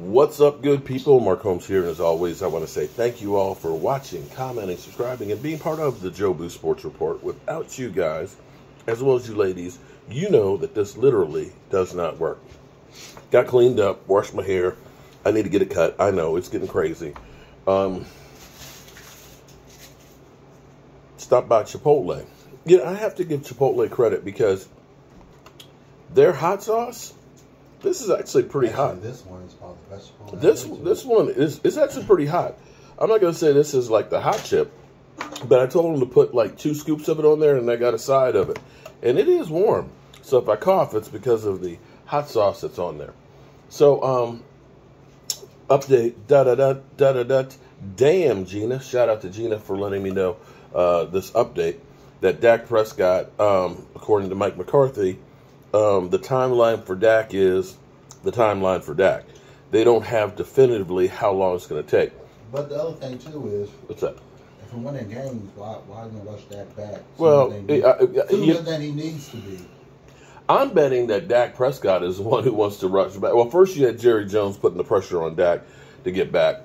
What's up, good people? Mark Holmes here, and as always, I want to say thank you all for watching, commenting, subscribing, and being part of the Joe Boo Sports Report. Without you guys, as well as you ladies, you know that this literally does not work. Got cleaned up, washed my hair. I need to get it cut. I know, it's getting crazy. Stop by Chipotle. Yeah, I have to give Chipotle credit because their hot sauce, this is actually pretty hot. This one is called the vegetable. This one is actually pretty hot. I'm not going to say this is like the hot chip, but I told them to put like 2 scoops of it on there, and I got a side of it. And it is warm. So if I cough, it's because of the hot sauce that's on there. So, update, da-da-da. Damn, Gina. Shout out to Gina for letting me know this update that Dak Prescott, according to Mike McCarthy, the timeline for Dak is the timeline for Dak. They don't have definitively how long it's going to take. But the other thing, too, is... What's that? If we're winning games, why not rush Dak back? Well, sooner than he needs to be. I'm betting that Dak Prescott is the one who wants to rush back. Well, first you had Jerry Jones putting the pressure on Dak to get back.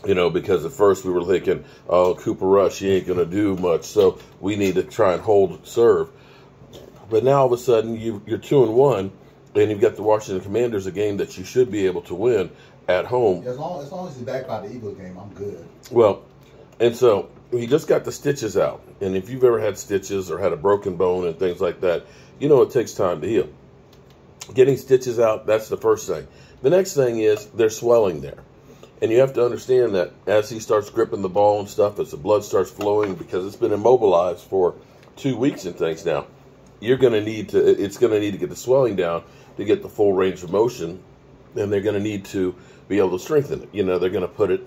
You know, because at first we were thinking, oh, Cooper Rush, he ain't going to do much, so we need to try and hold serve. But now all of a sudden you're 2-1, and you've got the Washington Commanders, a game that you should be able to win at home. As long as he's back by the Eagles game, I'm good. Well, and so he just got the stitches out. And if you've ever had stitches or had a broken bone and things like that, you know it takes time to heal. Getting stitches out, that's the first thing. The next thing is there's swelling there. And you have to understand that as he starts gripping the ball and stuff, as the blood starts flowing, because it's been immobilized for 2 weeks and things now, it's going to need to get the swelling down to get the full range of motion, and they're going to need to be able to strengthen it. You know, they're going to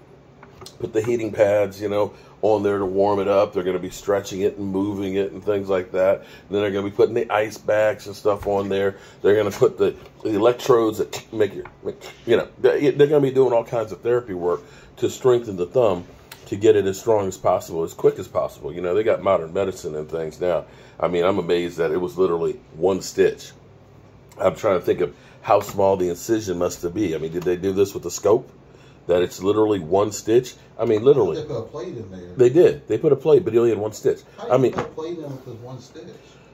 put the heating pads, you know, on there to warm it up. They're going to be stretching it and moving it and things like that. And then they're going to be putting the ice bags and stuff on there. They're going to put the electrodes that make you know, they're going to be doing all kinds of therapy work to strengthen the thumb to get it as strong as possible, as quick as possible. You know, they got modern medicine and things now. I mean, I'm amazed that it was literally 1 stitch. I'm trying to think of how small the incision must have been. I mean, did they do this with a scope? That it's literally 1 stitch? I mean, literally. They put a plate in there. They did. They put a plate, but he only had 1 stitch. How do you put a plate in with 1 stitch?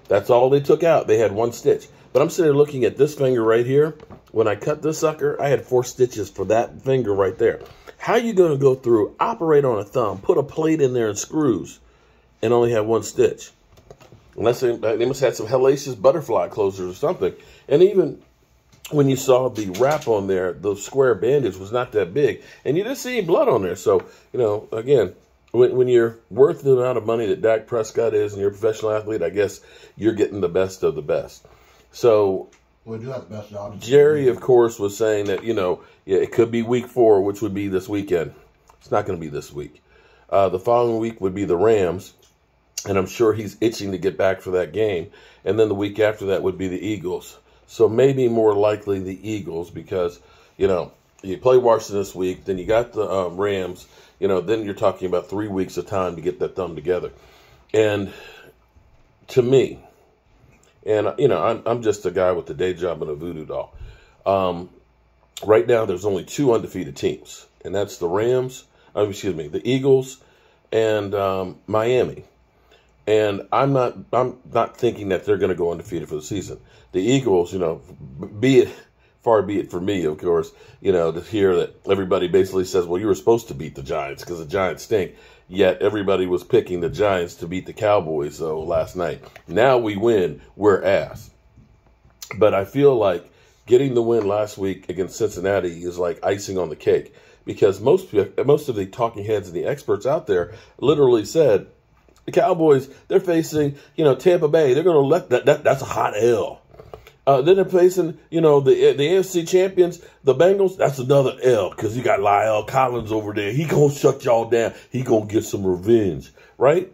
That's all they took out. They had 1 stitch. But I'm sitting there looking at this finger right here. When I cut this sucker, I had 4 stitches for that finger right there. How are you going to go through, operate on a thumb, put a plate in there and screws, and only have 1 stitch? Unless they must have had some hellacious butterfly closers or something. And even when you saw the wrap on there, the square bandage was not that big. And you didn't see any blood on there. So, you know, again, when you're worth the amount of money that Dak Prescott is and you're a professional athlete, I guess you're getting the best of the best. So, well, you have the best job. Jerry, of course, was saying that, you know, yeah, it could be week 4, which would be this weekend. It's not going to be this week. The following week would be the Rams. And I'm sure he's itching to get back for that game. And then the week after that would be the Eagles. So maybe more likely the Eagles because, you know, you play Washington this week, then you got the Rams, you know, then you're talking about 3 weeks of time to get that thumb together. And to me, and, you know, I'm just a guy with a day job and a voodoo doll. Right now there's only 2 undefeated teams, and that's the the Eagles and Miami. And I'm not thinking that they're going to go undefeated for the season. The Eagles, you know, far be it for me, of course, you know, to hear that everybody basically says, well, you were supposed to beat the Giants because the Giants stink. Yet everybody was picking the Giants to beat the Cowboys last night. Now we win, we're ass. But I feel like getting the win last week against Cincinnati is like icing on the cake because most of the talking heads and the experts out there literally said, the Cowboys, they're facing, you know, Tampa Bay. They're going to let that's a hot L. Then they're facing, you know, the AFC champions, the Bengals. That's another L because you got Lyle Collins over there. He going to shut y'all down. He going to get some revenge, right?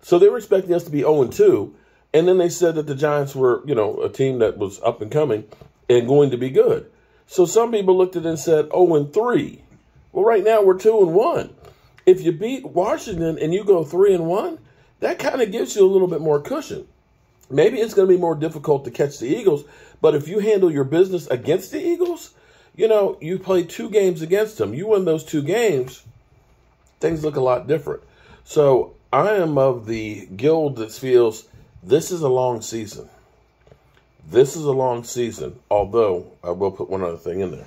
So they were expecting us to be 0-2. And then they said that the Giants were, you know, a team that was up and coming and going to be good. So some people looked at it and said 0-3. Well, right now we're 2-1. If you beat Washington and you go 3-1, that kind of gives you a little bit more cushion. Maybe it's going to be more difficult to catch the Eagles, but if you handle your business against the Eagles, you played 2 games against them. You win those 2 games, things look a lot different. So I am of the guild that feels this is a long season. This is a long season, although I will put one other thing in there.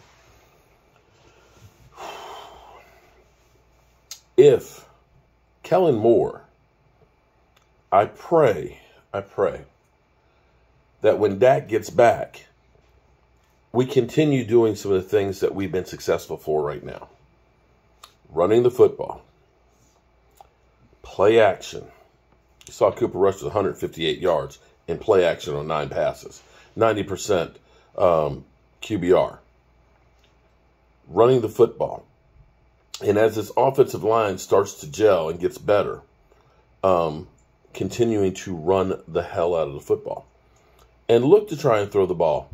If Kellen Moore, I pray that when Dak gets back, we continue doing some of the things that we've been successful for right now. Running the football. Play action. You saw Cooper Rush with 158 yards in play action on 9 passes. 90% QBR. Running the football. And as this offensive line starts to gel and gets better, continuing to run the hell out of the football. And look to try and throw the ball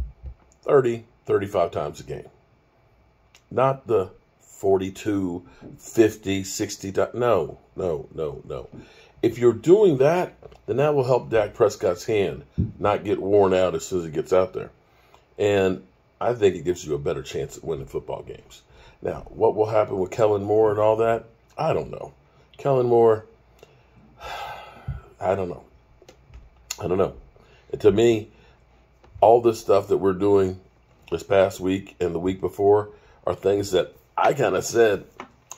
30, 35 times a game. Not the 42, 50, 60 times. No. If you're doing that, then that will help Dak Prescott's hand not get worn out as soon as he gets out there. And I think it gives you a better chance at winning football games. Now, what will happen with Kellen Moore and all that? I don't know. Kellen Moore, I don't know. And to me, all this stuff that we're doing this past week and the week before are things that I kind of said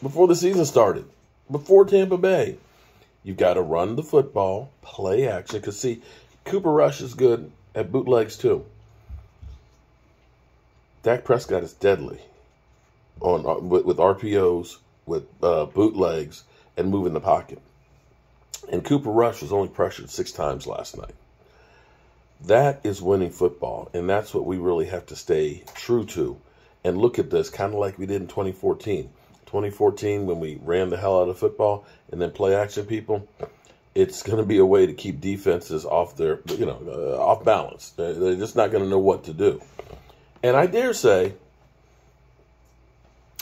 before the season started, before Tampa Bay. You've got to run the football, play action. Because, see, Cooper Rush is good at bootlegs, too. Dak Prescott is deadly with RPOs, with bootlegs, and moving the pocket. And Cooper Rush was only pressured 6 times last night. That is winning football, and that's what we really have to stay true to. And look at this, kind of like we did in 2014. 2014, when we ran the hell out of football and then play action people, it's going to be a way to keep defenses off their, off balance. They're just not going to know what to do. And I dare say,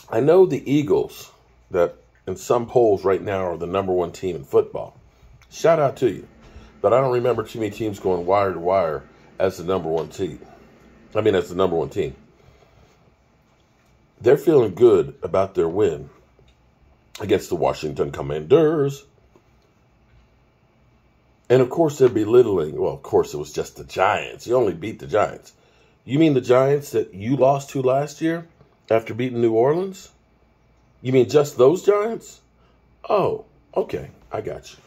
I know the Eagles, that in some polls right now are the number 1 team in football. Shout out to you. But I don't remember too many teams going wire to wire as the number 1 team. As the number 1 team. They're feeling good about their win against the Washington Commanders. And, of course, they're belittling. Well, of course, it was just the Giants. You only beat the Giants. You mean the Giants that you lost to last year after beating New Orleans? You mean just those Giants? Oh, okay. I got you.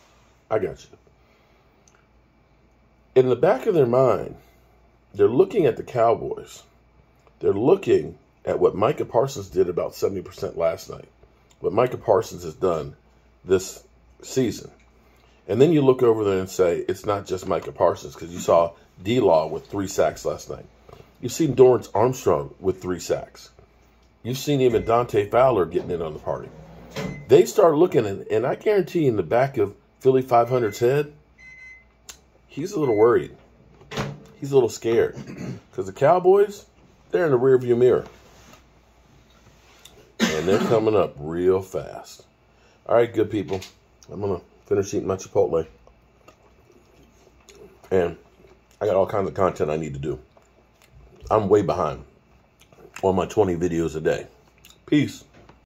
In the back of their mind, they're looking at the Cowboys. They're looking at what Micah Parsons did about 70% last night. What Micah Parsons has done this season. And then you look over there and say, it's not just Micah Parsons, because you saw D-Law with 3 sacks last night. You've seen Dorrance Armstrong with 3 sacks. You've seen even Dante Fowler getting in on the party. They start looking, and I guarantee in the back of Philly 500's head, he's a little worried. He's a little scared. Because the Cowboys, they're in the rearview mirror. And they're coming up real fast. All right, good people. I'm going to finish eating my Chipotle. And I got all kinds of content I need to do. I'm way behind on my 20 videos a day. Peace.